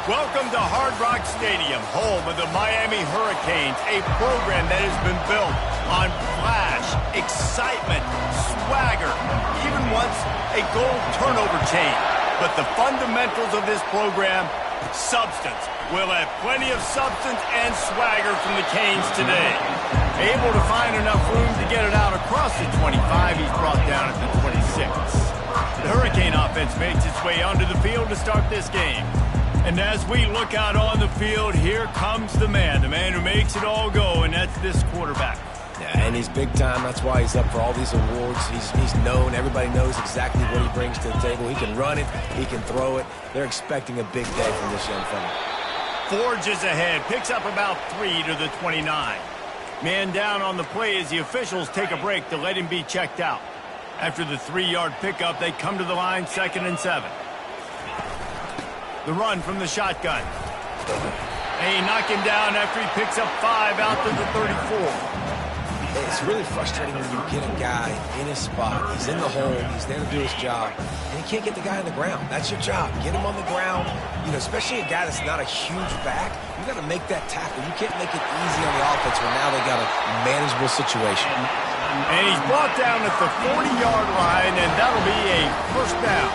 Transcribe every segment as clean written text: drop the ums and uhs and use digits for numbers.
Welcome to Hard Rock Stadium, home of the Miami Hurricanes, a program that has been built on flash, excitement, swagger, even once a goal turnover chain. But the fundamentals of this program, substance. We'll have plenty of substance and swagger from the Canes today. Able to find enough room to get it out across the 25, he's brought down at the 26. The Hurricane offense makes its way onto the field to start this game. And as we look out on the field, here comes the man who makes it all go, and that's this quarterback. Yeah, and he's big time. That's why he's up for all these awards. He's known. Everybody knows exactly what he brings to the table. He can run it. He can throw it. They're expecting a big day from this young fella. Forges ahead. Picks up about 3 to the 29. Man down on the play as the officials take a break to let him be checked out. After the 3-yard pickup, they come to the line, 2nd and 7. The run from the shotgun. They knock him down after he picks up 5 out to the 34. It's really frustrating when you get a guy in his spot. He's in the hole. He's there to do his job. And you can't get the guy on the ground. That's your job. Get him on the ground. You know, especially a guy that's not a huge back. You got to make that tackle. You can't make it easy on the offense when now they got a manageable situation. And he's brought down at the 40-yard line, and that'll be a first down.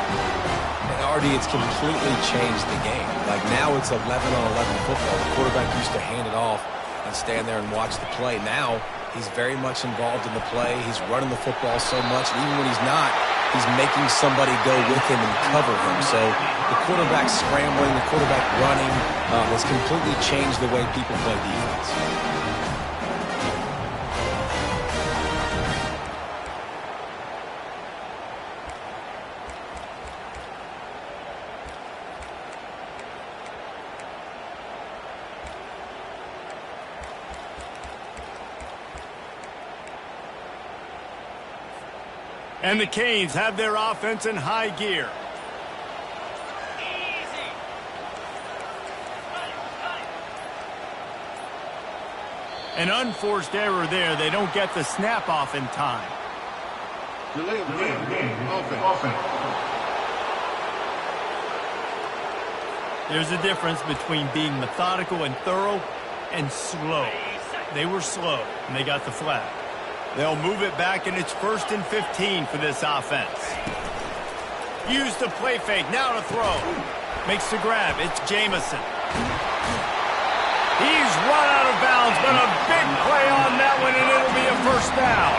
Artie, it's completely changed the game. Like now it's 11-on-11 football. The quarterback used to hand it off and stand there and watch the play. Now he's very much involved in the play. He's running the football so much. And even when he's not, he's making somebody go with him and cover him. So the quarterback scrambling, the quarterback running has completely changed the way people play defense. And the Canes have their offense in high gear. An unforced error there. They don't get the snap off in time. Delay of game. Offense. There's a difference between being methodical and thorough and slow. They were slow, and they got the flag. They'll move it back, and it's 1st and 15 for this offense. Use the play fake. Now to throw. Makes the grab. It's Jamison. He's run out of bounds, but a big play on that one, and it'll be a first down.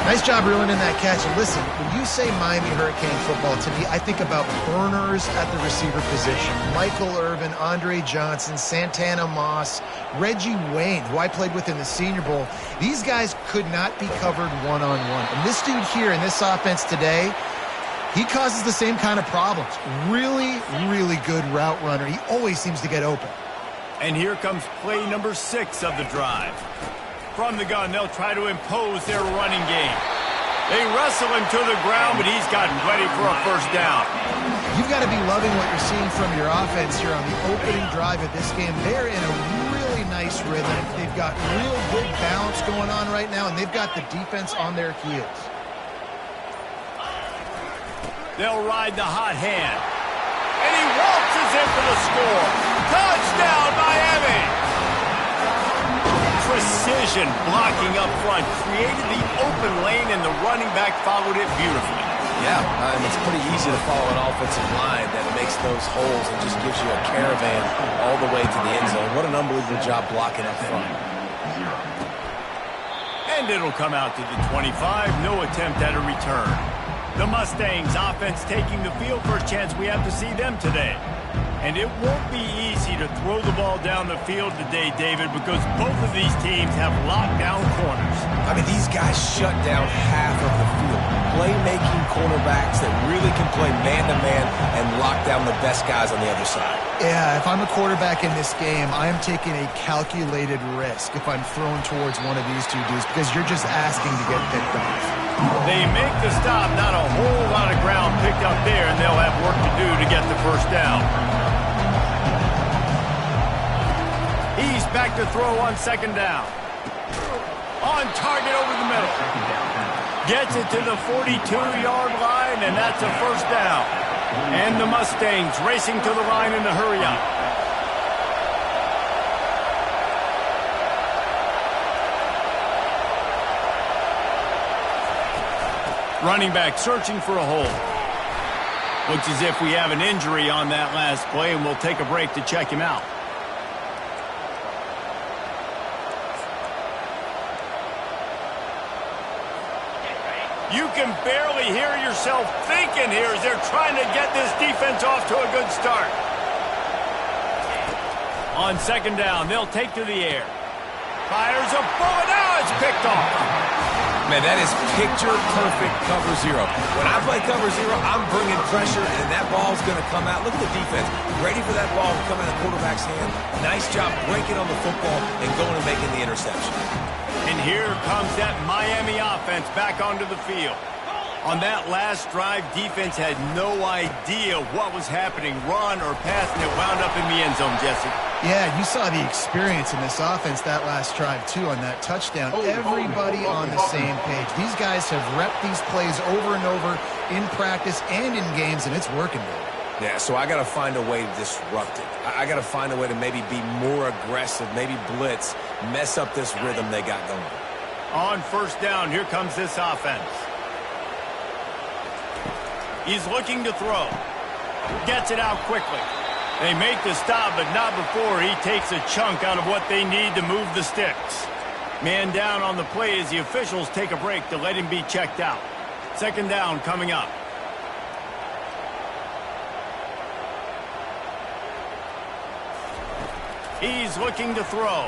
Nice job ruining that catch. And listen, when you say Miami Hurricane football, to me, I think about burners at the receiver position. Michael Irvin, Andre Johnson, Santana Moss, Reggie Wayne, who I played with in the Senior Bowl. These guys could not be covered one-on-one. And this dude here in this offense today, he causes the same kind of problems. Really, really good route runner. He always seems to get open. And here comes play number 6 of the drive. From the gun, they'll try to impose their running game. They wrestle him to the ground, but he's gotten ready for a first down. You've got to be loving what you're seeing from your offense here on the opening drive of this game. They're in a really nice rhythm. They've got real good balance going on right now, and they've got the defense on their heels. They'll ride the hot hand. And he waltzes in for the score. Touchdown, Miami! Precision blocking up front created the open lane, and the running back followed it beautifully. Yeah, and it's pretty easy to follow an offensive line that makes those holes and just gives you a caravan all the way to the end zone. What an unbelievable job blocking up front. And it'll come out to the 25. No attempt at a return. The Mustangs offense taking the field. First chance we have to see them today. And it won't be easy to throw the ball down the field today, David, because both of these teams have lockdown corners. I mean, these guys shut down half of the field. Playmaking cornerbacks that really can play man-to-man and lock down the best guys on the other side. Yeah, if I'm a quarterback in this game, I am taking a calculated risk if I'm throwing towards one of these two dudes because you're just asking to get picked off. They make the stop, not a whole lot of ground picked up there, and they'll have work to do to get the first down. He's back to throw on 2nd down. On target over the middle. Gets it to the 42-yard line, and that's a first down. And the Mustangs racing to the line in a hurry up. Running back searching for a hole. Looks as if we have an injury on that last play, and we'll take a break to check him out. You can barely hear yourself thinking here as they're trying to get this defense off to a good start. On second down, they'll take to the air. Fires a bullet. Now it's picked off. Man, that is picture-perfect cover zero. When I play cover zero, I'm bringing pressure, and that ball's going to come out. Look at the defense. Ready for that ball to come out of the quarterback's hand. Nice job breaking on the football and going and making the interception. And here comes that Miami offense back onto the field. On that last drive, defense had no idea what was happening, run or pass, and it wound up in the end zone, Jesse. Yeah, you saw the experience in this offense that last drive, too, on that touchdown. Everybody on the same page. These guys have repped these plays over and over in practice and in games, and it's working, dude. Yeah, so I got to find a way to disrupt it. I got to find a way to maybe be more aggressive, maybe blitz, mess up this rhythm they got going. On first down, here comes this offense. He's looking to throw. Gets it out quickly. They make the stop, but not before he takes a chunk out of what they need to move the sticks. Man down on the play as the officials take a break to let him be checked out. Second down coming up. He's looking to throw.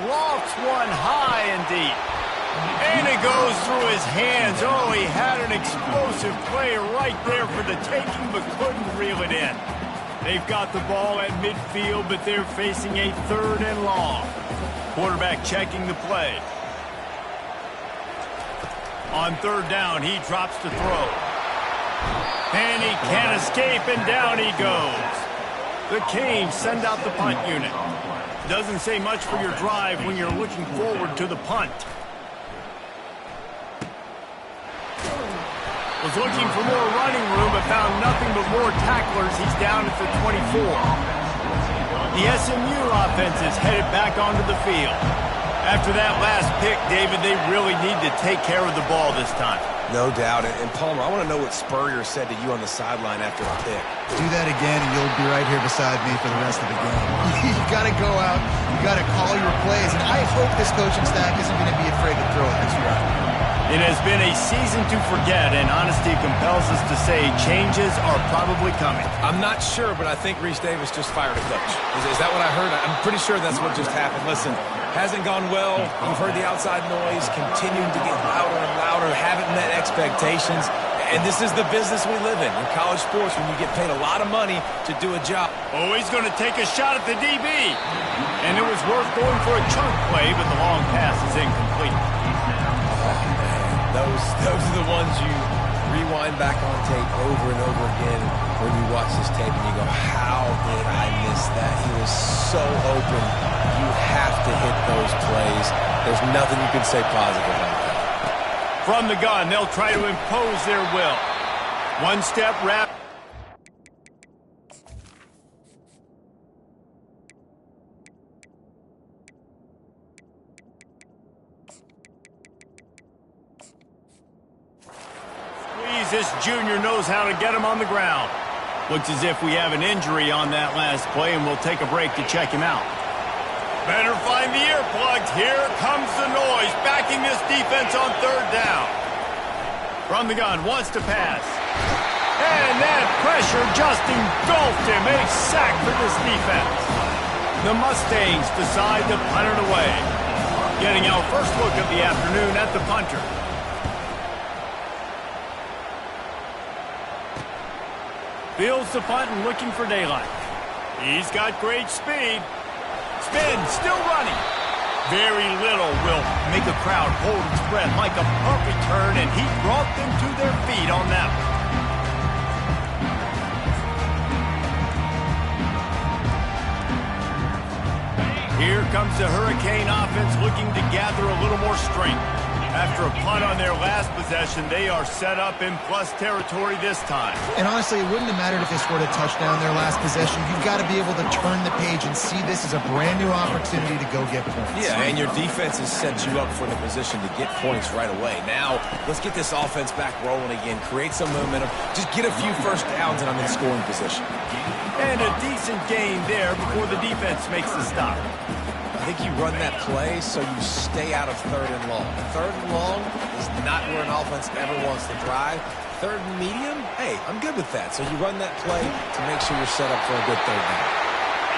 Lofts one high and deep. And it goes through his hands. Oh, he had an explosive play right there for the taking, but couldn't reel it in. They've got the ball at midfield, but they're facing a third and long. Quarterback checking the play. On third down, he drops to throw. And he can't escape, and down he goes. The Canes send out the punt unit. Doesn't say much for your drive when you're looking forward to the punt. Was looking for more running room, but found nothing but more tacklers. He's down at the 24. The SMU offense is headed back onto the field. After that last pick, David, they really need to take care of the ball this time. No doubt. And Palmer, I want to know what Spurrier said to you on the sideline after the pick. Do that again, and you'll be right here beside me for the rest of the game. You got to go out. You got to call your plays. And I hope this coaching staff isn't going to be afraid to throw it this round. It has been a season to forget, and honesty compels us to say changes are probably coming. I'm not sure, but I think Reese Davis just fired a coach. Is that what I heard? I'm pretty sure that's what just happened. Listen, hasn't gone well. You've heard the outside noise, continuing to get louder and louder, haven't met expectations. And this is the business we live in college sports, when you get paid a lot of money to do a job. Oh, he's going to take a shot at the DB. And it was worth going for a chunk play, but the long pass is incomplete. Those are the ones you rewind back on tape over and over again when you watch this tape and you go, how did I miss that? He was so open. You have to hit those plays. There's nothing you can say positive about that. From the gun, they'll try to impose their will. One step wrap. This junior knows how to get him on the ground. Looks as if we have an injury on that last play, and we'll take a break to check him out. Better find the earplugs. Here comes the noise, backing this defense on third down. From the gun, wants to pass. And that pressure just engulfed him. A sack for this defense. The Mustangs decide to punt it away. Getting our first look of the afternoon at the punter. Fields the punt and looking for daylight. He's got great speed. Spin, still running. Very little will make a crowd hold its breath like a punt return, and he brought them to their feet on that one. Here comes the Hurricane offense looking to gather a little more strength. After a punt on their last possession, they are set up in plus territory this time. And honestly, it wouldn't have mattered if they scored a touchdown their last possession. You've got to be able to turn the page and see this as a brand new opportunity to go get points. Yeah, and your defense has set you up for the position to get points right away. Now, let's get this offense back rolling again. Create some momentum. Just get a few first downs, and I'm in scoring position. And a decent gain there before the defense makes the stop. I think you run that play so you stay out of 3rd and long. 3rd and long is not where an offense ever wants to drive. 3rd and medium, hey, I'm good with that. So you run that play to make sure you're set up for a good 3rd down.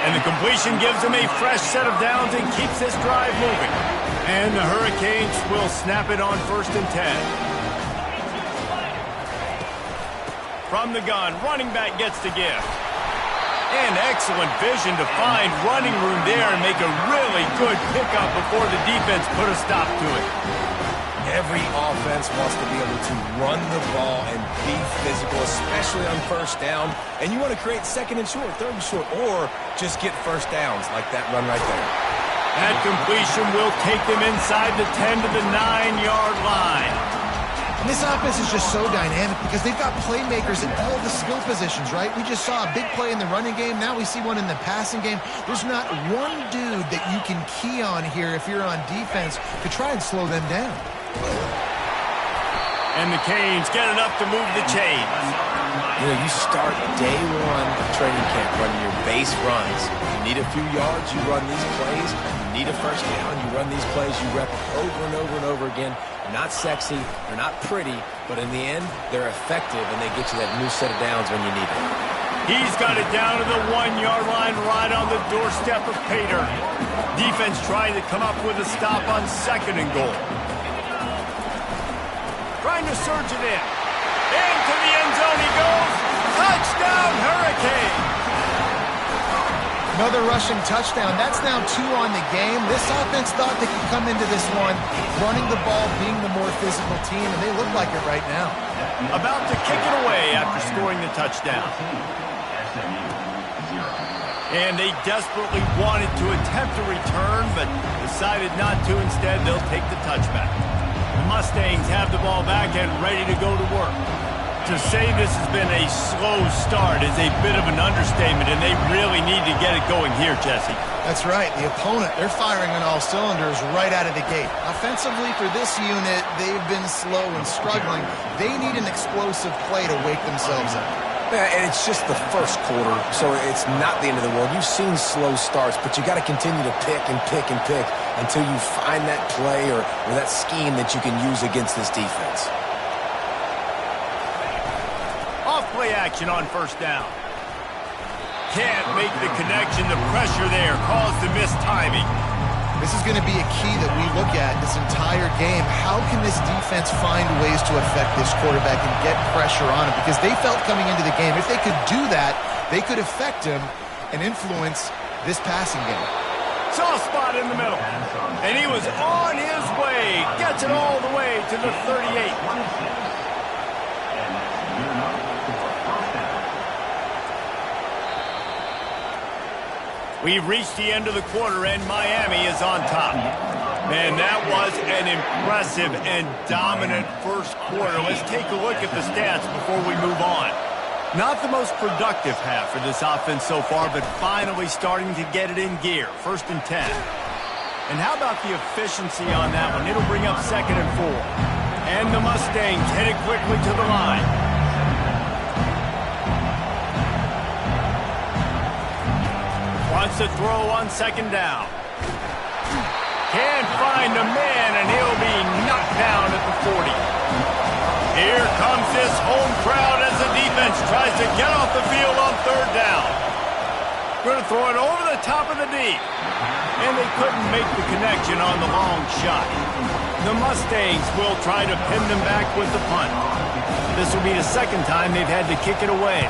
And the completion gives them a fresh set of downs and keeps this drive moving. And the Hurricanes will snap it on 1st and 10. From the gun, running back gets the gift. And excellent vision to find running room there and make a really good pickup before the defense put a stop to it. Every offense wants to be able to run the ball and be physical, especially on 1st down. And you want to create 2nd and short, 3rd and short, or just get first downs like that run right there. That completion will take them inside the 10 to the 9-yard line. And this offense is just so dynamic because they've got playmakers in all the skill positions, right? We just saw a big play in the running game. Now we see one in the passing game. There's not one dude that you can key on here if you're on defense to try and slow them down. And the Canes get it up to move the chains. You know, you start day one of training camp running your base runs. You need a few yards, you run these plays. You need a first down, you run these plays. You rep over and over and over again. They're not sexy, they're not pretty, but in the end, they're effective, and they get you that new set of downs when you need it. He's got it down to the 1-yard line right on the doorstep of Pater. Defense trying to come up with a stop on 2nd and goal. Trying to surge it in. Into the end zone he goes. Touchdown, Hurricane! Another rushing touchdown. That's now 2 on the game. This offense thought they could come into this one running the ball, being the more physical team, and they look like it right now. About to kick it away after scoring the touchdown. And they desperately wanted to attempt a return, but decided not to. Instead, they'll take the touchback. The Mustangs have the ball back and ready to go to work. To say this has been a slow start is a bit of an understatement, and they really need to get it going here, Jesse. That's right. The opponent, they're firing on all cylinders right out of the gate. Offensively for this unit, they've been slow and struggling. They need an explosive play to wake themselves up. Yeah, and it's just the first quarter, so it's not the end of the world. You've seen slow starts, but you got to continue to pick and pick and pick until you find that play or that scheme that you can use against this defense. Off-play action on 1st down. Can't make the connection. The pressure there caused the missed timing. This is going to be a key that we look at this entire game. How can this defense find ways to affect this quarterback and get pressure on him? Because they felt coming into the game, if they could do that, they could affect him and influence this passing game. Soft spot in the middle. And he was on his way. Gets it all the way to the 38. We've reached the end of the quarter, and Miami is on top. Man, that was an impressive and dominant first quarter. Let's take a look at the stats before we move on. Not the most productive half for this offense so far, but finally starting to get it in gear. 1st and 10. And how about the efficiency on that one? It'll bring up 2nd and 4. And the Mustangs headed quickly to the line. Wants to throw on 2nd down. Can't find a man, and he'll be knocked down at the 40. Here comes this home crowd as the defense tries to get off the field on 3rd down. Going to throw it over the top of the deep. And they couldn't make the connection on the long shot. The Mustangs will try to pin them back with the punt. This will be the 2nd time they've had to kick it away.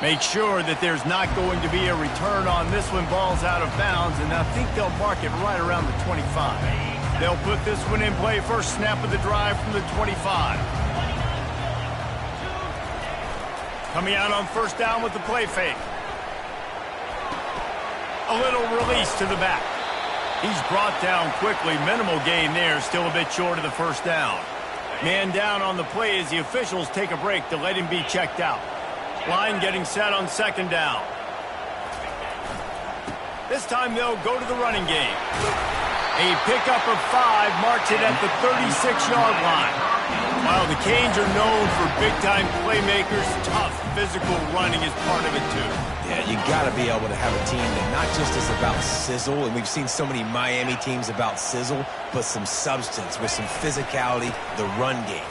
Make sure that there's not going to be a return on this one. Ball's out of bounds, and I think they'll mark it right around the 25. They'll put this one in play. First snap of the drive from the 25. Coming out on 1st down with the play fake. A little release to the back. He's brought down quickly. Minimal gain there. Still a bit short of the first down. Man down on the play as the officials take a break to let him be checked out. Line getting set on second down. This time they'll go to the running game. A pickup of 5 marks it at the 36-yard line. While the Canes are known for big-time playmakers, tough physical running is part of it too. Yeah, you got to be able to have a team that not just is about sizzle, and we've seen so many Miami teams about sizzle, but some substance with some physicality, the run game.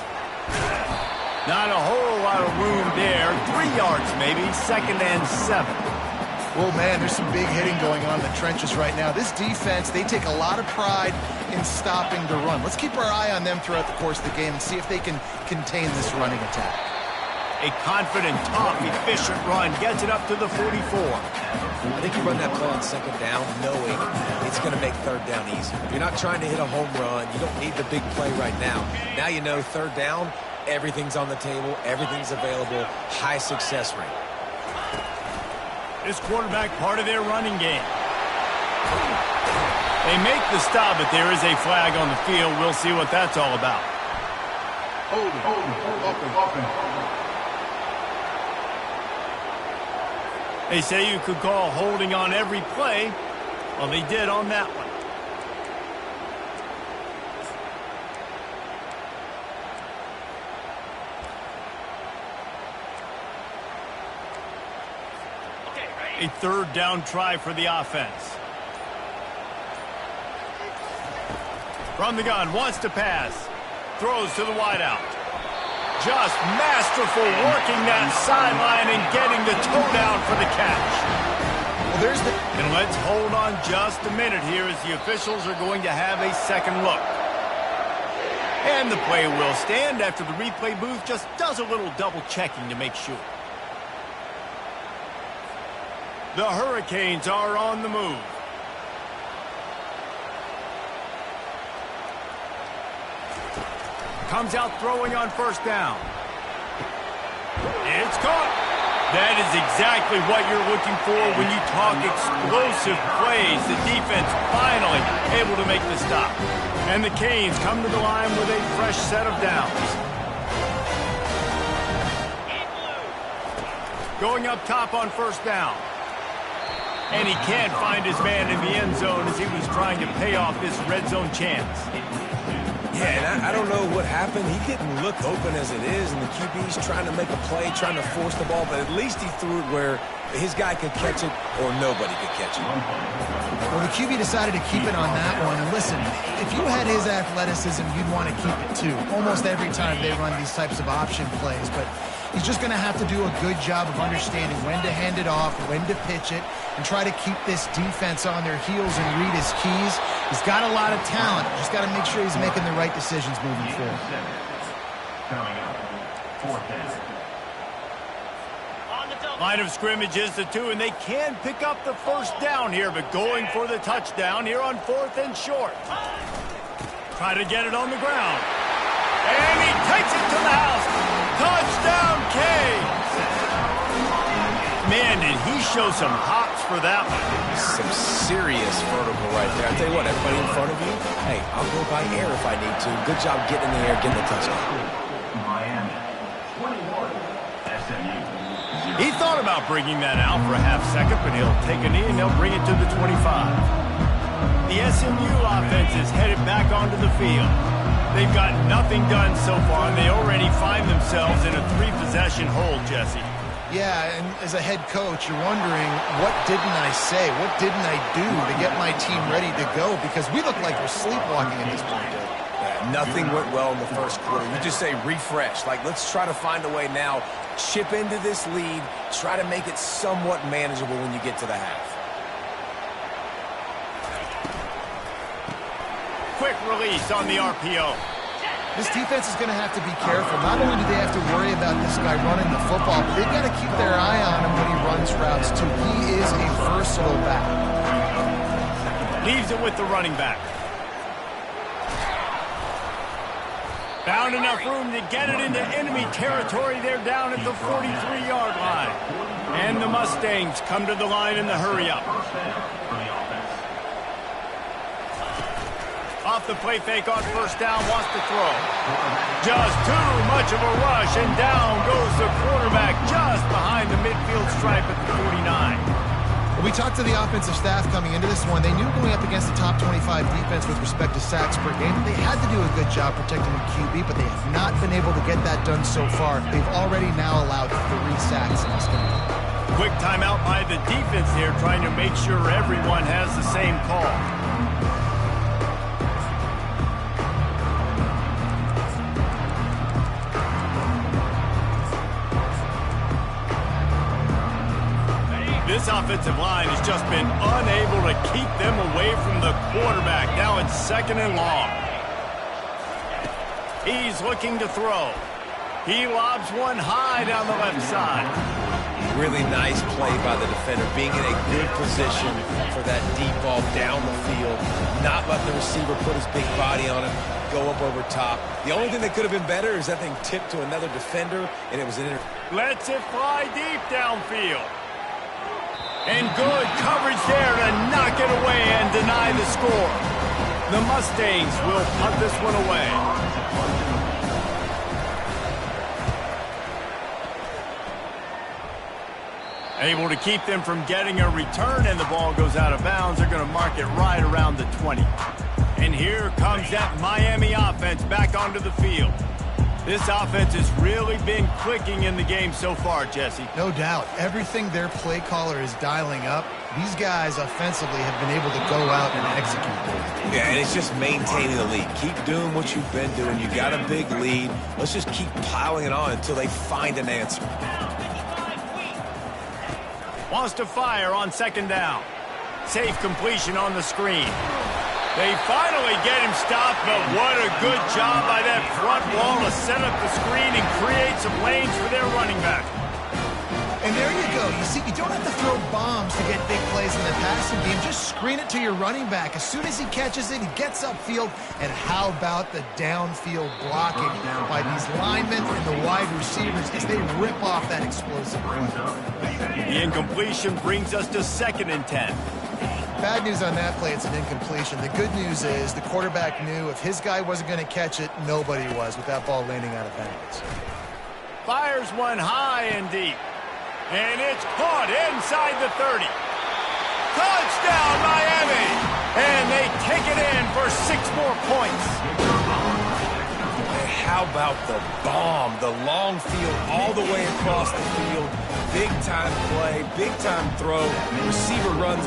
Not a whole lot of room there. 3 yards maybe, 2nd and 7. Well, man, there's some big hitting going on in the trenches right now. This defense, they take a lot of pride in stopping the run. Let's keep our eye on them throughout the course of the game and see if they can contain this running attack. A confident, tough, efficient run gets it up to the 44. I think you run that play on second down knowing it's going to make third down easy. You're not trying to hit a home run. You don't need the big play right now. Now you know third down, everything's on the table, everything's available, high success rate. This quarterback part of their running game. They make the stop, but there is a flag on the field. We'll see what that's all about. Offense. They say you could call holding on every play. Well, they did on that one. A third down try for the offense. From the gun, wants to pass. Throws to the wideout. Just masterful working that sideline and getting the toe down for the catch. Well, there's the... And let's hold on just a minute here as the officials are going to have a second look. And the play will stand after the replay booth just does a little double checking to make sure. The Hurricanes are on the move. Comes out throwing on first down. It's caught. That is exactly what you're looking for when you talk explosive plays. The defense finally able to make the stop. And the Canes come to the line with a fresh set of downs. Going up top on first down. And he can't find his man in the end zone as he was trying to pay off this red zone chance. Yeah, and I don't know what happened. He didn't look open as it is, and the QB's trying to make a play, trying to force the ball, but at least he threw it where his guy could catch it or nobody could catch it. Well, the QB decided to keep it on that one. And listen, if you had his athleticism, you'd want to keep it too. Almost every time they run these types of option plays, but he's just going to have to do a good job of understanding when to hand it off, when to pitch it, and try to keep this defense on their heels and read his keys. He's got a lot of talent. Just got to make sure he's making the right decisions moving forward. Line of scrimmage is the 2, and they can pick up the first down here, but going for the touchdown here on 4th and short. Try to get it on the ground. And he takes it to the house. Touchdown, Canes! Man, did he show some hops for that one. Some serious vertical right there. I tell you what, everybody in front of you, hey, I'll go by air if I need to. Good job getting in the air, getting the touchdown. Miami. 21. SMU. He thought about bringing that out for a half second, but he'll take a knee and they'll bring it to the 25. The SMU offense is headed back onto the field. They've got nothing done so far, and they already find themselves in a 3-possession hold, Jesse. Yeah, and as a head coach, you're wondering, what didn't I say? What didn't I do to get my team ready to go? Because we look like we're sleepwalking at this point. Nothing went well in the first quarter. You just say refresh. Like, let's try to find a way now. Chip into this lead. Try to make it somewhat manageable when you get to the half. Quick release on the RPO. This defense is going to have to be careful. Not only do they have to worry about this guy running the football, but they've got to keep their eye on him when he runs routes, too. He is a versatile back. Leaves it with the running back. Found enough room to get it into enemy territory. They're down at the 43-yard line. And the Mustangs come to the line in the hurry-up. Off the play fake on first down, wants to throw. Just too much of a rush, and down goes the quarterback just behind the midfield stripe at the 49. We talked to the offensive staff coming into this one. They knew going up against the top 25 defense with respect to sacks per game, they had to do a good job protecting the QB, but they have not been able to get that done so far. They've already now allowed 3 sacks in this game. Quick timeout by the defense here, trying to make sure everyone has the same call. This offensive line has just been unable to keep them away from the quarterback. Now it's 2nd and long. He's looking to throw. He lobs one high down the left side. Really nice play by the defender, being in a good position for that deep ball down the field, not letting the receiver put his big body on it, go up over top. The only thing that could have been better is that thing tipped to another defender, and it was an Lets it fly deep downfield. And good coverage there to knock it away and deny the score. The Mustangs will punt this one away. Able to keep them from getting a return, and the ball goes out of bounds. They're going to mark it right around the 20. And here comes that Miami offense back onto the field. This offense has really been clicking in the game so far, Jesse. No doubt. Everything their play caller is dialing up, these guys offensively have been able to go out and execute. Yeah, and it's just maintaining the lead. Keep doing what you've been doing. You got a big lead. Let's just keep piling it on until they find an answer. Wants to fire on 2nd down. Safe completion on the screen. They finally get him stopped, but what a good job by that front wall to set up the screen and create some lanes for their running back. And there you go. You see, you don't have to throw bombs to get big plays in the passing game. Just screen it to your running back. As soon as he catches it, he gets upfield. And how about the downfield blocking by these linemen and the wide receivers as they rip off that explosive play. The incompletion brings us to 2nd and 10. Bad news on that play, it's an incompletion. The good news is the quarterback knew if his guy wasn't going to catch it, nobody was with that ball landing out of bounds. Fires one high and deep. And it's caught inside the 30. Touchdown, Miami! And they take it in for 6 more points. And how about the bomb? The long field all the way across the field. Big-time play, big-time throw. Receiver runs.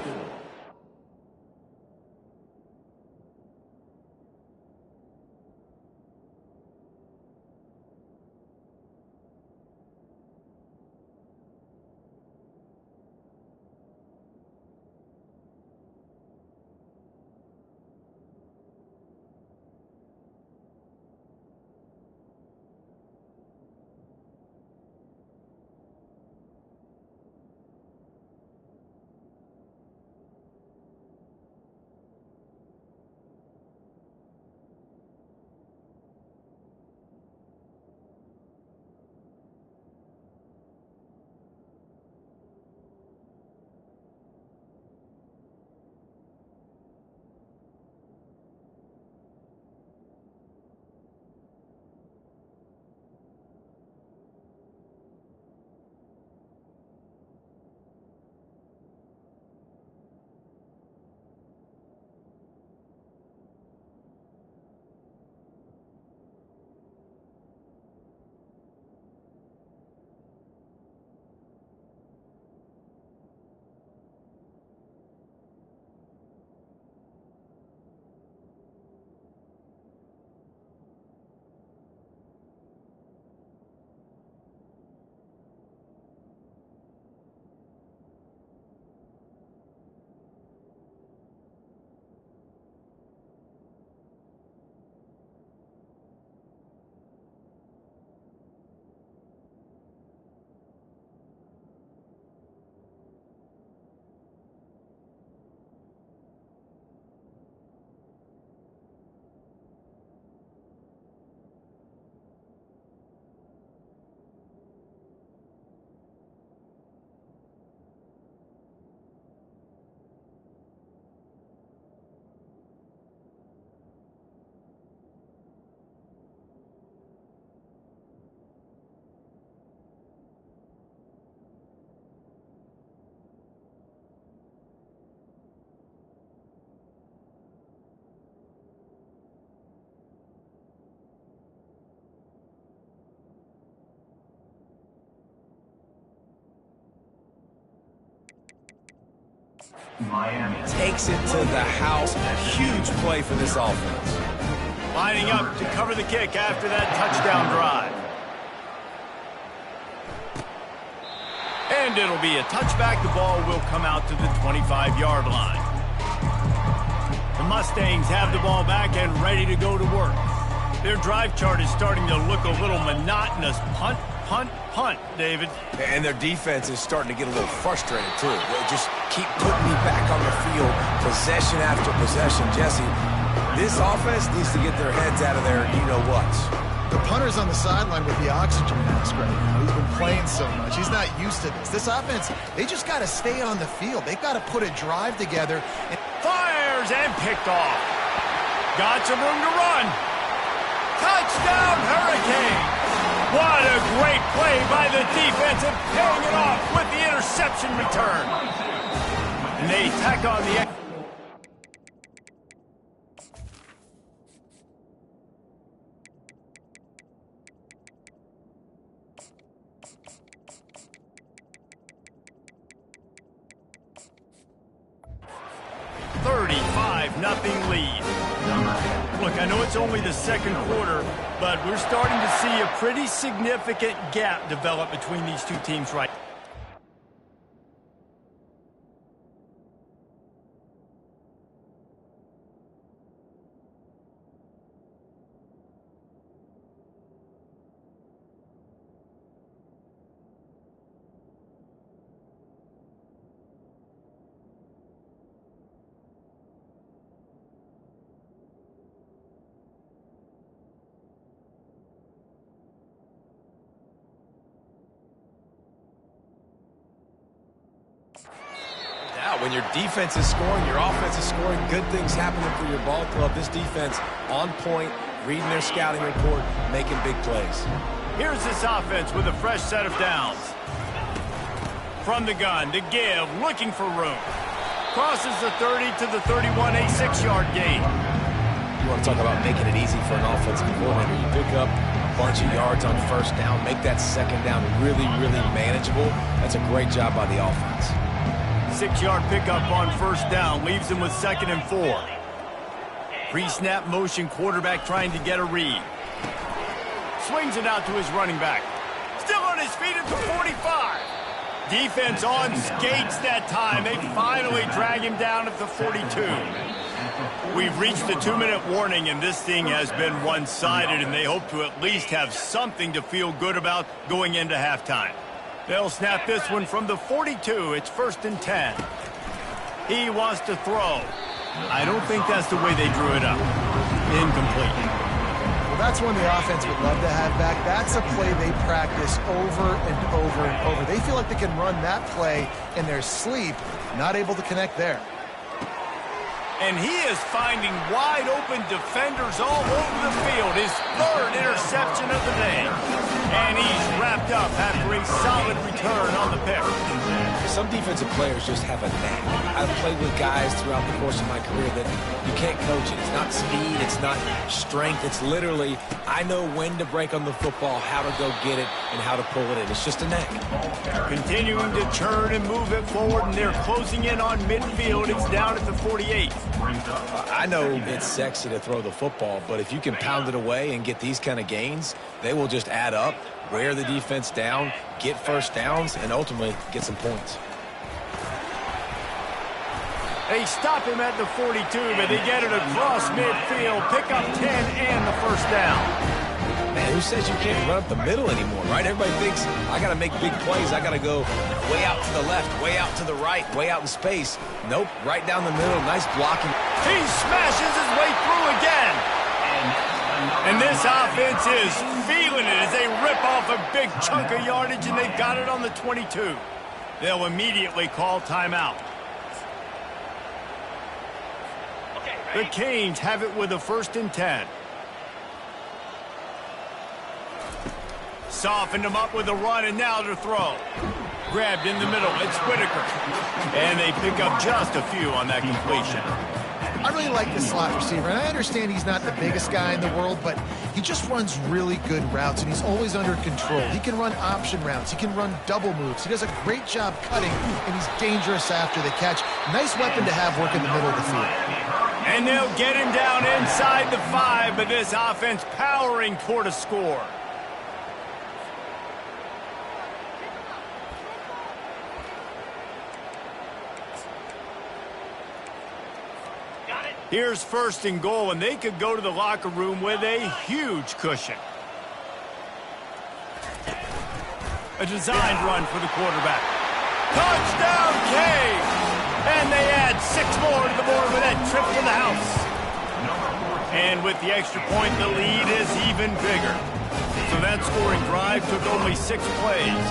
Miami. Takes it to the house. A huge play for this offense. Lining up to cover the kick after that touchdown drive. And it'll be a touchback. The ball will come out to the 25-yard line. The Mustangs have the ball back and ready to go to work. Their drive chart is starting to look a little monotonous. Punt, punt, punt, David. And their defense is starting to get a little frustrated, too. They just keep putting me back on the field, possession after possession. Jesse, this offense needs to get their heads out of their you-know-whats. The punter's on the sideline with the oxygen mask right now. He's been playing so much. He's not used to this. This offense, they just got to stay on the field. They've got to put a drive together. And fires and picked off. Got some room to run. Touchdown, Hurricane. What a great play by the defense and paying it off with the interception return. And they tack on the... 35-0 lead. Look, I know it's only the second quarter, but we're starting to see a pretty significant gap develop between these two teams right now. When your defense is scoring, your offense is scoring, good things happening for your ball club. This defense on point, reading their scouting report, making big plays. Here's this offense with a fresh set of downs. From the gun to give, looking for room. Crosses the 30 to the 31, a 6-yard gain. You want to talk about making it easy for an offensive coordinator. You pick up a bunch of yards on first down, make that second down really, really manageable. That's a great job by the offense. 6-yard pickup on first down leaves him with 2nd and 4. Pre-snap motion, quarterback trying to get a read. Swings it out to his running back. Still on his feet at the 45. Defense on skates that time. They finally drag him down at the 42. We've reached the 2-minute warning, and this thing has been one-sided, and they hope to at least have something to feel good about going into halftime. They'll snap this one from the 42. It's 1st and 10. He wants to throw. I don't think that's the way they drew it up. Incomplete. Well, that's one the offense would love to have back. That's a play they practice over and over and over. They feel like they can run that play in their sleep, not able to connect there. And he is finding wide-open defenders all over the field. His 3rd interception of the day. And he's wrapped up after a solid return on the pick. Some defensive players just have a knack. I've played with guys throughout the course of my career that you can't coach it. It's not speed, it's not strength. It's literally, I know when to break on the football, how to go get it, and how to pull it in. It's just a knack. Continuing to turn and move it forward, and they're closing in on midfield. It's down at the 48. I know it's sexy to throw the football, but if you can pound it away and get these kind of gains, they will just add up, wear the defense down, get first downs, and ultimately get some points. They stop him at the 42, but they get it across midfield, pick up 10 and the 1st down. Man, who says you can't run up the middle anymore, right? Everybody thinks, I got to make big plays. I got to go way out to the left, way out to the right, way out in space. Nope, right down the middle, nice blocking. He smashes his way through again. And this offense is feeling it as they rip off a big chunk of yardage, and they've got it on the 22. They'll immediately call timeout. The Canes have it with a 1st and 10. Softened him up with a run, and now to throw. Grabbed in the middle. It's Whitaker. And they pick up just a few on that completion. I really like this slot receiver, and I understand he's not the biggest guy in the world, but he just runs really good routes, and he's always under control. He can run option routes. He can run double moves. He does a great job cutting, and he's dangerous after the catch. Nice weapon to have work in the middle of the field. And they'll get him down inside the 5, but this offense powering toward a score. Here's 1st and goal, and they could go to the locker room with a huge cushion. A designed run for the quarterback. Touchdown, Cave! And they add 6 more to the board with that trip to the house. And with the extra point, the lead is even bigger. So that scoring drive took only 6 plays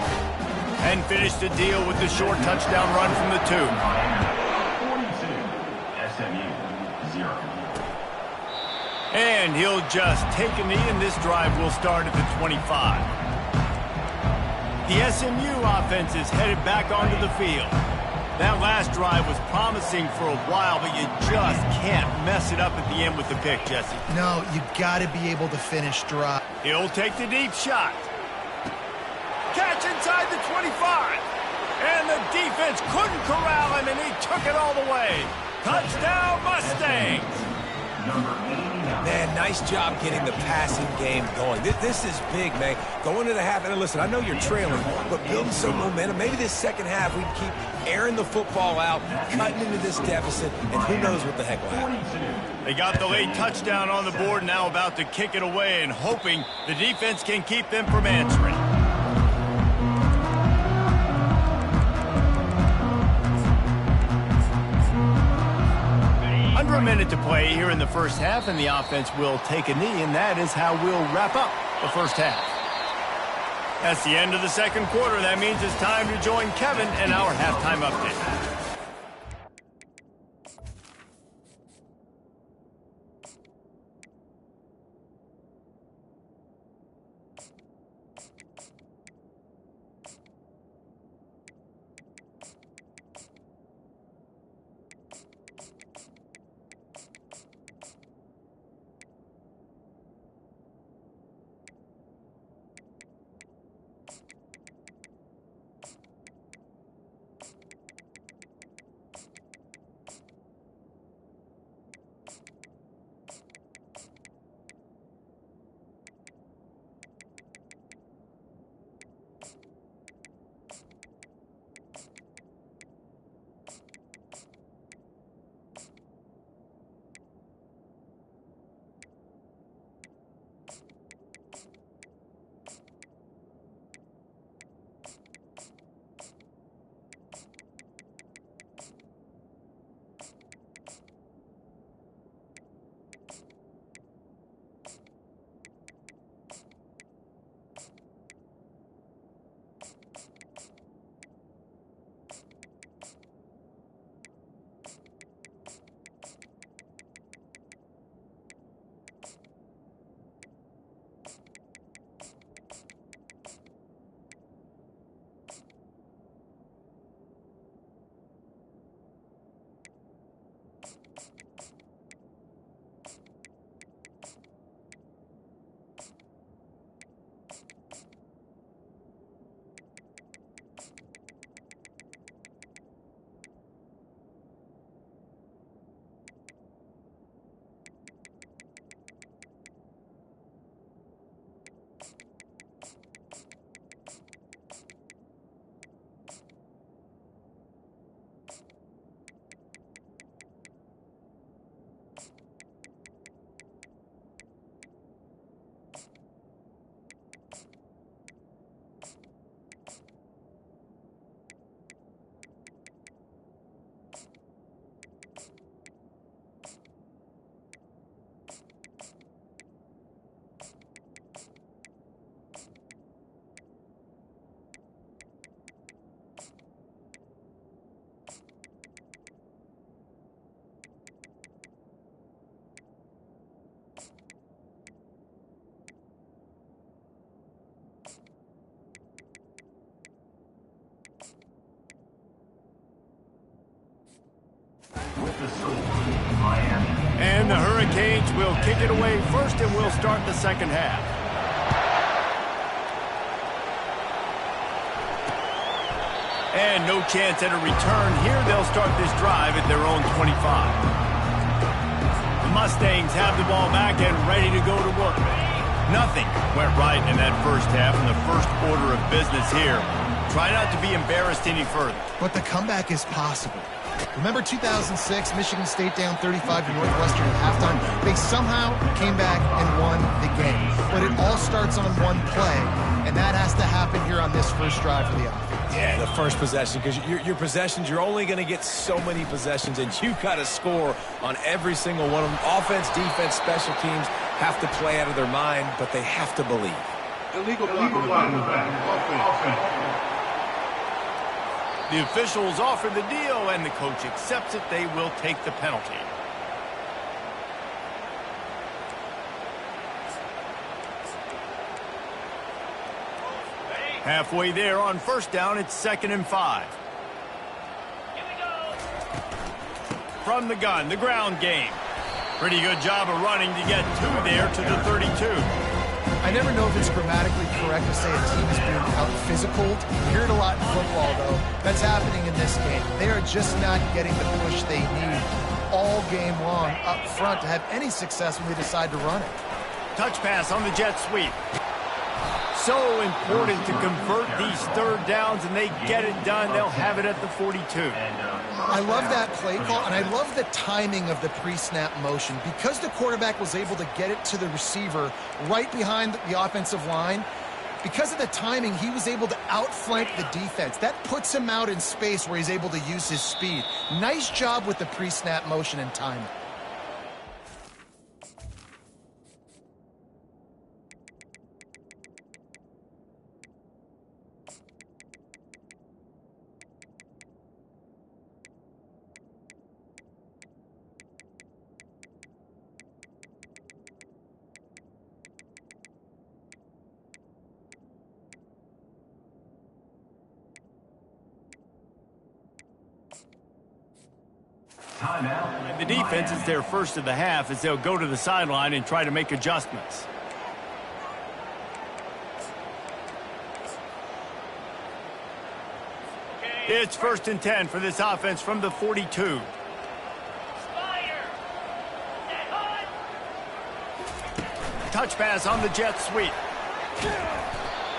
and finished the deal with the short touchdown run from the 2. 42, SMU. And he'll just take a knee, and this drive will start at the 25. The SMU offense is headed back onto the field. That last drive was promising for a while, but you just can't mess it up at the end with the pick, Jesse. No, you got to be able to finish drive. He'll take the deep shot. Catch inside the 25. And the defense couldn't corral him, and he took it all the way. Touchdown, Mustangs! Man, nice job getting the passing game going. This is big, man. Going to the half, and listen, I know you're trailing, but building some momentum. Maybe this second half we can keep airing the football out, cutting into this deficit, and who knows what the heck will happen. They got the late touchdown on the board, now about to kick it away and hoping the defense can keep them from answering. Under a minute to play here in the first half, and the offense will take a knee, and that is how we'll wrap up the first half. That's the end of the second quarter. That means it's time to join Kevin in our halftime update. With the score, Miami And the Hurricanes will kick it away first, and we'll start the second half. And no chance at a return here. They'll start this drive at their own 25. The Mustangs have the ball back and ready to go to work. Nothing went right in that first half, and the first order of business here. Try not to be embarrassed any further. But the comeback is possible. Remember 2006, Michigan State down 35 to Northwestern at halftime? They somehow came back and won the game. But it all starts on one play, and that has to happen here on this first drive for the offense. Yeah, the first possession, because your possessions, you're only going to get so many possessions, and you've got to score on every single one of them. Offense, defense, special teams have to play out of their mind, but they have to believe. Illegal block in the back. Offense. The officials offer the deal, and the coach accepts it. They will take the penalty. Halfway there on first down, it's 2nd and 5. From the gun, the ground game. Pretty good job of running to get 2 there to the 32. I never know if it's grammatically correct to say a team is being out-physicaled. You hear it a lot in football, though. That's happening in this game. They are just not getting the push they need all game long up front to have any success when they decide to run it. Touch pass on the jet sweep. So important to convert these third downs, and they get it done. They'll have it at the 42. I love that play call, and I love the timing of the pre-snap motion. Because the quarterback was able to get it to the receiver right behind the offensive line, because of the timing, he was able to outflank the defense. That puts him out in space where he's able to use his speed. Nice job with the pre-snap motion and timing. The defense is their first of the half as they'll go to the sideline and try to make adjustments. It's 1st and 10 for this offense from the 42. Touch pass on the jet sweep.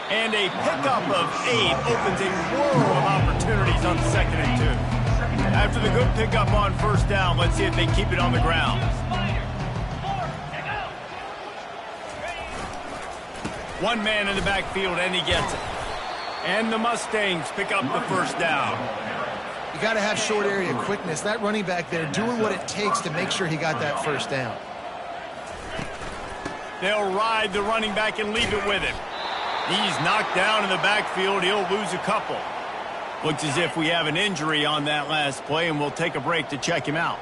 And a pickup of 8 opens a world of opportunities on 2nd and 2. After the good pickup on first down, let's see if they keep it on the ground. One man in the backfield, and he gets it. And the Mustangs pick up the first down. You got to have short area quickness. That running back there doing what it takes to make sure he got that first down. They'll ride the running back and leave it with him. He's knocked down in the backfield. He'll lose a couple. Looks as if we have an injury on that last play, and we'll take a break to check him out.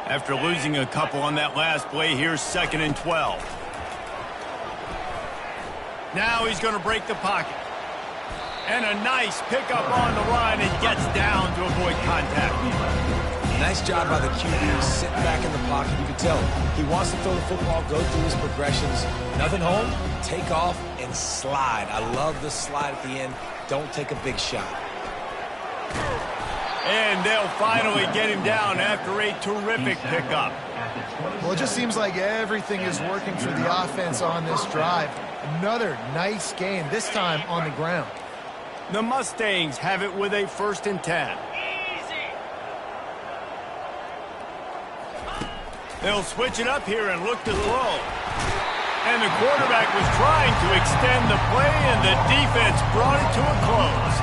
After losing a couple on that last play, here's 2nd and 12. Now he's going to break the pocket. And a nice pickup on the line, and gets down to avoid contact. Nice job by the QB, sitting back in the pocket. You can tell he wants to throw the football, go through his progressions. Nothing home, take off, and slide. I love the slide at the end. Don't take a big shot. And they'll finally get him down after a terrific pickup. Well, it just seems like everything is working for the offense on this drive. Another nice game, this time on the ground. The Mustangs have it with a 1st and 10. They'll switch it up here and look to throw. And the quarterback was trying to extend the play, and the defense brought it to a close.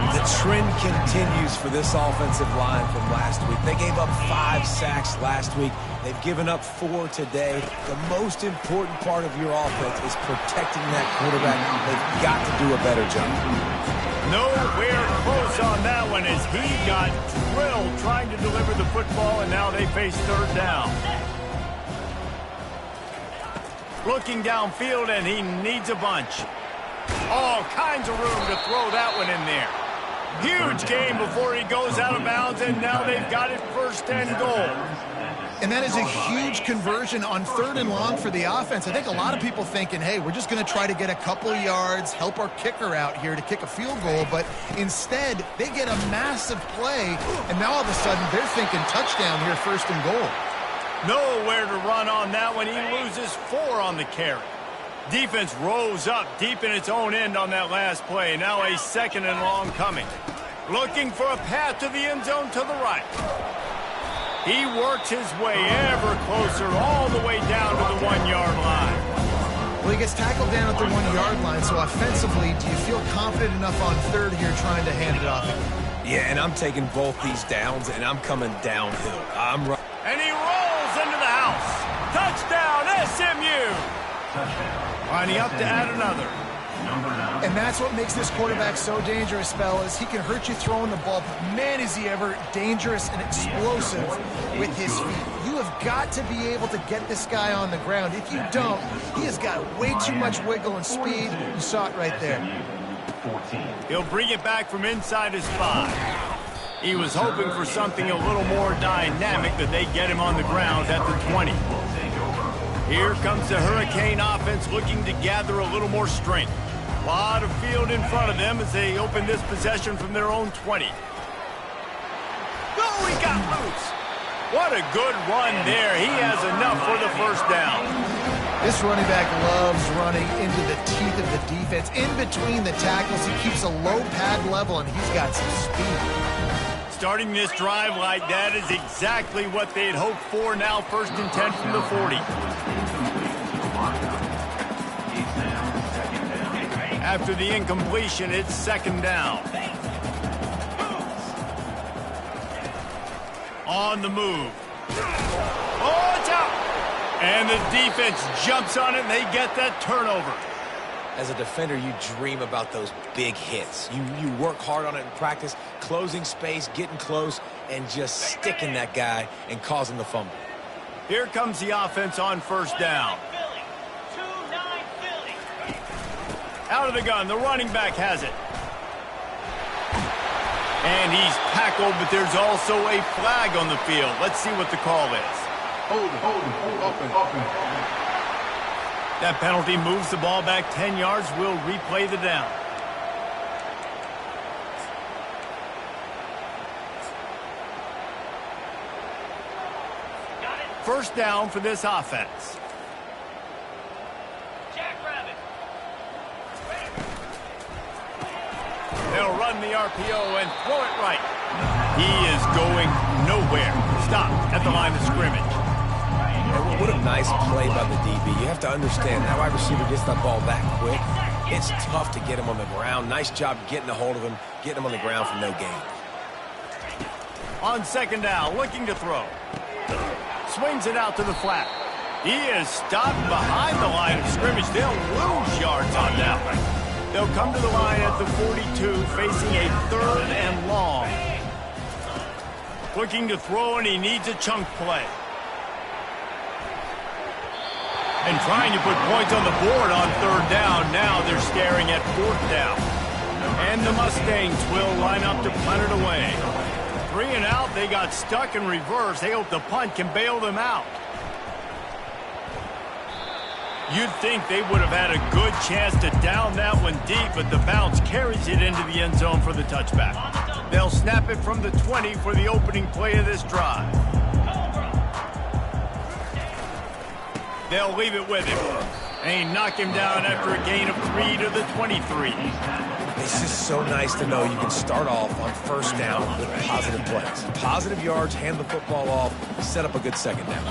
The trend continues for this offensive line from last week. They gave up 5 sacks last week. They've given up 4 today. The most important part of your offense is protecting that quarterback. They've got to do a better job. Nowhere close on that one as he got drilled trying to deliver the football, and now they face 3rd down. Looking downfield, and he needs a bunch. All kinds of room to throw that one in there. Huge game before he goes out of bounds, and now they've got it 1st and goal. And that is a huge conversion on 3rd and long for the offense. I think a lot of people thinking, hey, we're just going to try to get a couple of yards, help our kicker out here to kick a field goal. But instead, they get a massive play, and now all of a sudden they're thinking touchdown here, 1st and goal. Nowhere to run on that one. He loses 4 on the carry. Defense rose up deep in its own end on that last play. Now a 2nd and long coming. Looking for a path to the end zone to the right. He works his way ever closer all the way down to the 1-yard line. Well, he gets tackled down at the 1-yard line, so offensively, do you feel confident enough on 3rd here trying to hand it off? Yeah, and I'm taking both these downs, and I'm coming downhill. And he rolls into the house. Touchdown, SMU! Lining up to add another. And that's what makes this quarterback so dangerous, fellas. He can hurt you throwing the ball, but man, is he ever dangerous and explosive with his feet. You have got to be able to get this guy on the ground. If you don't, he has got way too much wiggle and speed. You saw it right there. He'll bring it back from inside his 5. He was hoping for something a little more dynamic, that they get him on the ground at the 20. Here comes the Hurricane offense looking to gather a little more strength. A lot of field in front of them as they open this possession from their own 20. Oh, he got loose. What a good run there. He has enough for the 1st down. This running back loves running into the teeth of the defense. In between the tackles, he keeps a low pad level, and he's got some speed. Starting this drive like that is exactly what they had hoped for. Now 1st and 10 from the 40. After the incompletion, it's 2nd down. On the move. Oh, it's out! And the defense jumps on it, and they get that turnover. As a defender, you dream about those big hits. You work hard on it in practice, closing space, getting close, and just sticking that guy and causing the fumble. Here comes the offense on 1st down. Out of the gun, the running back has it. And he's tackled, but there's also a flag on the field. Let's see what the call is. Hold it. That penalty moves the ball back 10 yards. We'll replay the down. First down for this offense. They'll run the RPO and throw it right. He is going nowhere. Stopped at the line of scrimmage. And what a nice play by the DB. You have to understand, that wide receiver gets that ball that quick. It's tough to get him on the ground. Nice job getting a hold of him, getting him on the ground for no gain. On 2nd down, looking to throw. Swings it out to the flat. He is stopped behind the line of scrimmage. They'll lose yards on that one. They'll come to the line at the 42, facing a 3rd and long. Looking to throw, and he needs a chunk play. And trying to put points on the board on 3rd down. Now they're staring at 4th down. And the Mustangs will line up to punt it away. 3 and out, they got stuck in reverse. They hope the punt can bail them out. You'd think they would have had a good chance to down that one deep, but the bounce carries it into the end zone for the touchback. They'll snap it from the 20 for the opening play of this drive. They'll leave it with him. And he knock him down after a gain of 3 to the 23. It's just so nice to know you can start off on 1st down with positive plays. Positive yards, hand the football off, set up a good 2nd down.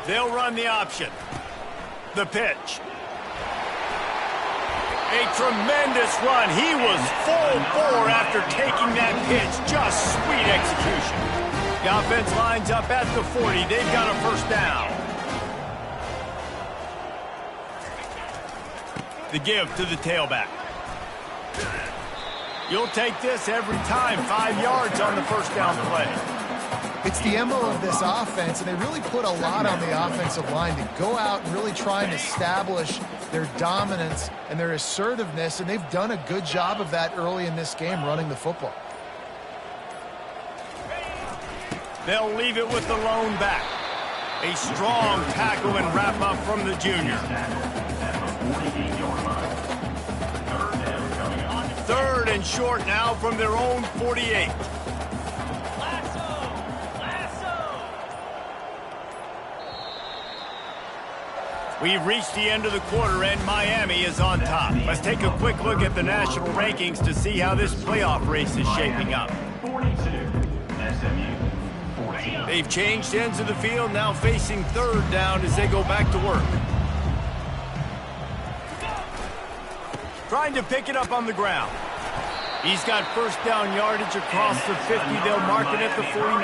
They'll run the option. The pitch. A tremendous run. He was full bore after taking that pitch. Just sweet execution. The offense lines up at the 40. They've got a 1st down. The give to the tailback. You'll take this every time. 5 yards on the 1st down play. It's the MO of this offense, and they really put a lot on the offensive line to go out and really try and establish their dominance and their assertiveness, and they've done a good job of that early in this game, running the football. They'll leave it with the lone back. A strong tackle and wrap-up from the junior. Third and short now from their own 48. We've reached the end of the quarter, and Miami is on top. Let's take a quick look at the national rankings to see how this playoff race is shaping up. 42, SMU. 14. They've changed ends of the field, now facing third down as they go back to work. Trying to pick it up on the ground. He's got first down yardage across the 50. They'll mark it at the 49.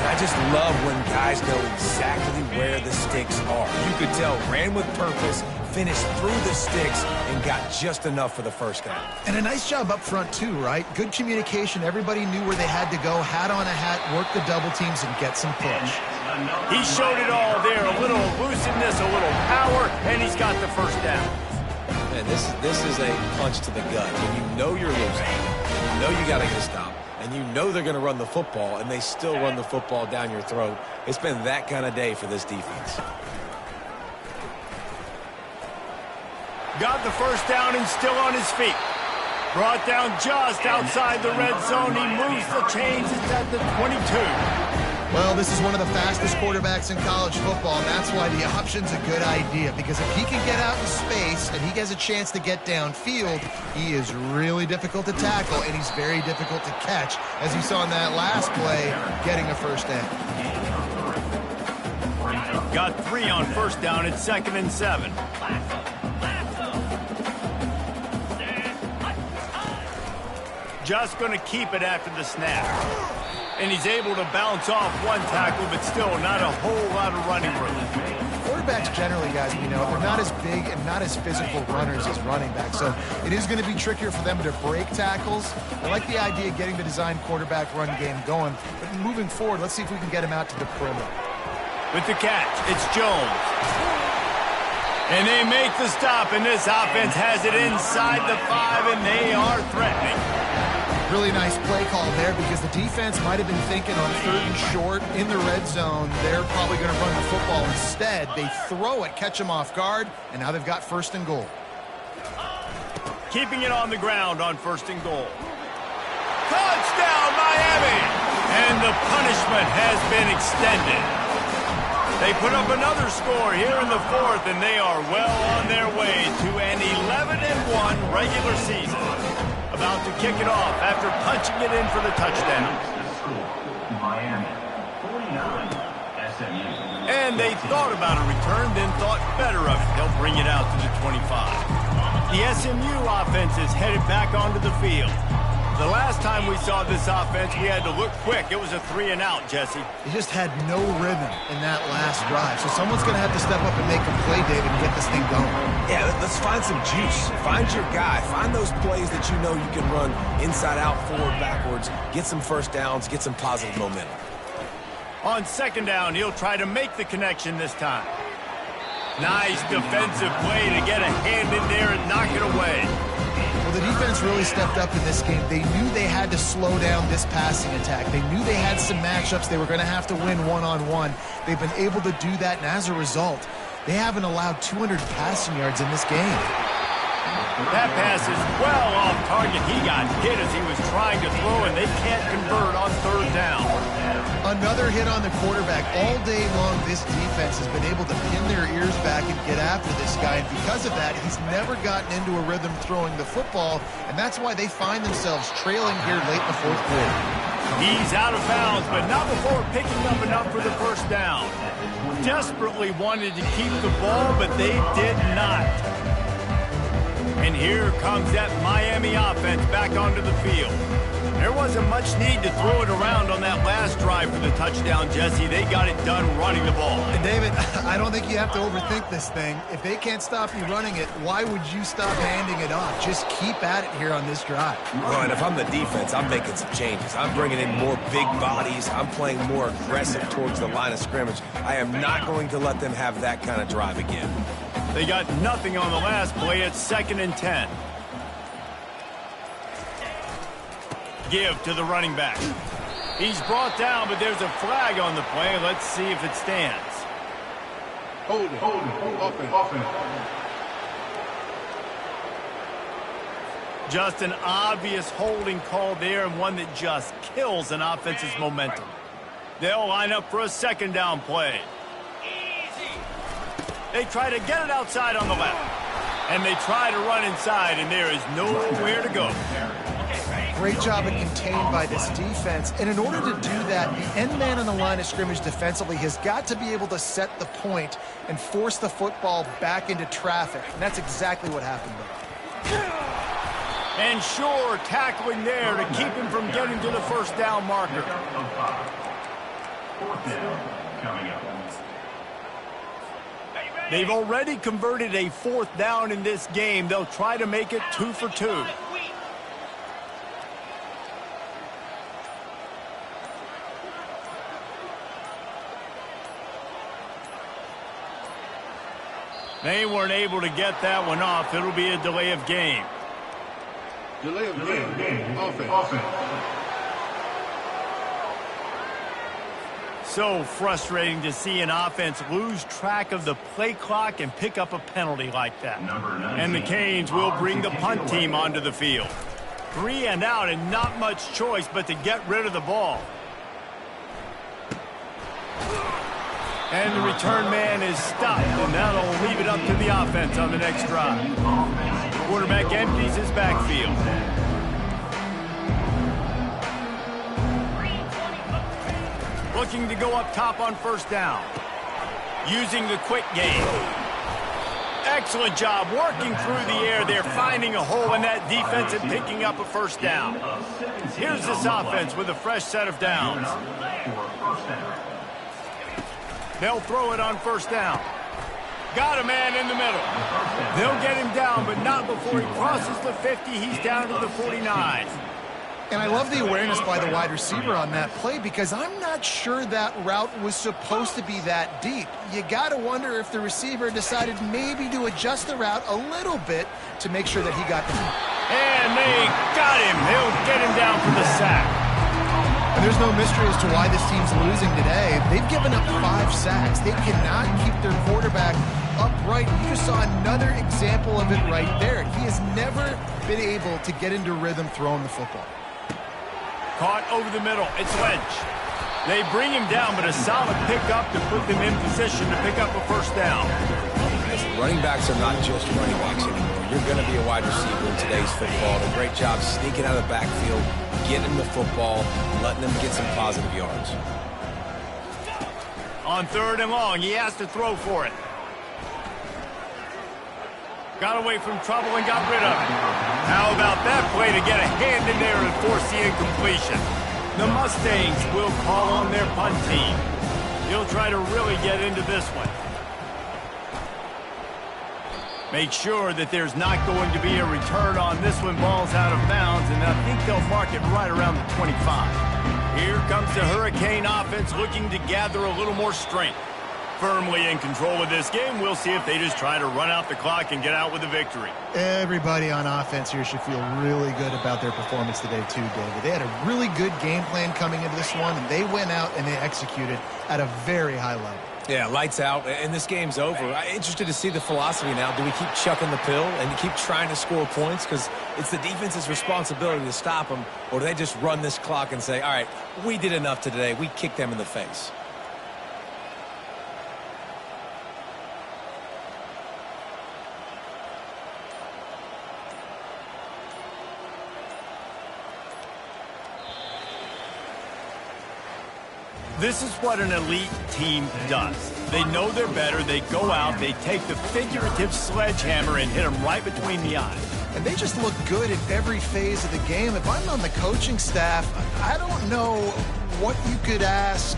I just love when guys know exactly where the sticks are. You could tell, ran with purpose, finished through the sticks, and got just enough for the first down. And a nice job up front, too, right? Good communication. Everybody knew where they had to go, hat on a hat, work the double teams, and get some push. He showed it all there. A little elusiveness, a little power, and he's got the first down. Man, this is a punch to the gut. When you know you're losing, you know you got to get a stop, and you know they're going to run the football, and they still run the football down your throat. It's been that kind of day for this defense. Got the first down and still on his feet. Brought down just outside the red zone. He moves the chains. It's at the 22. Well, this is one of the fastest quarterbacks in college football, and that's why the option's a good idea, because if he can get out in space and he has a chance to get downfield, he is really difficult to tackle, and he's very difficult to catch, as you saw in that last play, getting a first down. Got 3 on first down at 2nd and 7. Just going to keep it after the snap. And he's able to bounce off one tackle, but still not a whole lot of running room. Quarterbacks generally, guys, we know, they're not as big and not as physical runners as running backs, so it is going to be trickier for them to break tackles. I like the idea of getting the design quarterback run game going, but moving forward, let's see if we can get him out to the perimeter. With the catch, it's Jones. And they make the stop, and this offense has it inside the 5, and they are threatening. Really nice play call there, because the defense might have been thinking on 3rd and short in the red zone. They're probably going to run the football instead. They throw it, catch them off guard, and now they've got 1st and goal. Keeping it on the ground on 1st and goal. Touchdown, Miami! And the punishment has been extended. They put up another score here in the 4th, and they are well on their way to an 11-1 regular season. About to kick it off after punching it in for the touchdown. Miami, 49, SMU. And they thought about a return, then thought better of it. They'll bring it out to the 25. The SMU offense is headed back onto the field. The last time we saw this offense, we had to look quick. It was a 3-and-out, Jesse. They just had no rhythm in that last drive. So someone's going to have to step up and make a play, David, and get this thing going. Yeah, let's find some juice. Find your guy. Find those plays that you know you can run inside out, forward, backwards. Get some first downs. Get some positive momentum. On 2nd down, he'll try to make the connection this time. Nice defensive play to get a hand in there and knock it away. Well, the defense really stepped up in this game. They knew they had to slow down this passing attack. They knew they had some matchups they were going to have to win one-on-one. They've been able to do that, and as a result, they haven't allowed 200 passing yards in this game. That pass is well off target. He got hit as he was trying to throw, and they can't convert on 3rd down. Another hit on the quarterback. All day long, this defense has been able to pin their ears back and get after this guy, and because of that, he's never gotten into a rhythm throwing the football, and that's why they find themselves trailing here late in the 4th quarter. He's out of bounds, but not before picking up enough for the first down. Desperately wanted to keep the ball, but they did not. And here comes that Miami offense back onto the field. There wasn't much need to throw it around on that last drive for the touchdown, Jesse. They got it done running the ball. And David, I don't think you have to overthink this thing. If they can't stop you running it, why would you stop handing it off? Just keep at it here on this drive. Well, and if I'm the defense, I'm making some changes. I'm bringing in more big bodies. I'm playing more aggressive towards the line of scrimmage. I am not going to let them have that kind of drive again. They got nothing on the last play. It's 2nd and 10. Give to the running back. He's brought down, but there's a flag on the play. Let's see if it stands. Hold it. Offense. Just an obvious holding call there, and one that just kills an offense's momentum. They'll line up for a second down play. They try to get it outside on the left. And they try to run inside, and there is nowhere to go. Great job of contained by this defense. And in order to do that, the end man on the line of scrimmage defensively has got to be able to set the point and force the football back into traffic. And that's exactly what happened there. And sure, tackling there to keep him from getting to the first down marker. Fourth down coming up. They've already converted a fourth down in this game. They'll try to make it 2 for 2. They weren't able to get that one off. It'll be a delay of game. Delay of game. Offense. So frustrating to see an offense lose track of the play clock and pick up a penalty like that. And the Canes will bring the punt team onto the field. 3 and out, and not much choice but to get rid of the ball. And the return man is stopped, and that'll leave it up to the offense on the next drive. The quarterback empties his backfield. Looking to go up top on first down. Using the quick game. Excellent job working through the air there, finding a hole in that defense and picking up a first down. Here's this offense with a fresh set of downs. They'll throw it on first down. Got a man in the middle. They'll get him down, but not before he crosses the 50. He's down to the 49. And I love the awareness by the wide receiver on that play, because I'm not sure that route was supposed to be that deep. You got to wonder if the receiver decided maybe to adjust the route a little bit to make sure that he got the... And they got him. They'll get him down for the sack. And there's no mystery as to why this team's losing today. They've given up 5 sacks. They cannot keep their quarterback upright. You just saw another example of it right there. He has never been able to get into rhythm throwing the football. Caught over the middle. It's Lynch. They bring him down, but a solid pickup to put them in position to pick up a first down. Running backs are not just running backs anymore. You're going to be a wide receiver in today's football. A great job sneaking out of the backfield, getting the football, letting them get some positive yards. On 3rd and long, he has to throw for it. Got away from trouble and got rid of it. How about that play to get a hand in there and force the incompletion? The Mustangs will call on their punt team. He'll try to really get into this one. Make sure that there's not going to be a return on this one. Ball's out of bounds, and I think they'll mark it right around the 25. Here comes the Hurricane offense looking to gather a little more strength. Firmly in control of this game. We'll see if they just try to run out the clock and get out with a victory. Everybody on offense here should feel really good about their performance today too, David. They had a really good game plan coming into this one, and they went out and they executed at a very high level. Yeah, lights out, and this game's over. I'm interested to see the philosophy now. Do we keep chucking the pill and keep trying to score points? Because it's the defense's responsibility to stop them, or do they just run this clock and say, all right, we did enough today. We kicked them in the face. This is what an elite team does. They know they're better. They go out. They take the figurative sledgehammer and hit them right between the eyes. And they just look good at every phase of the game. If I'm on the coaching staff, I don't know what you could ask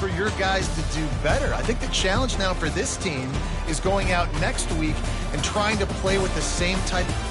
for your guys to do better. I think the challenge now for this team is going out next week and trying to play with the same type of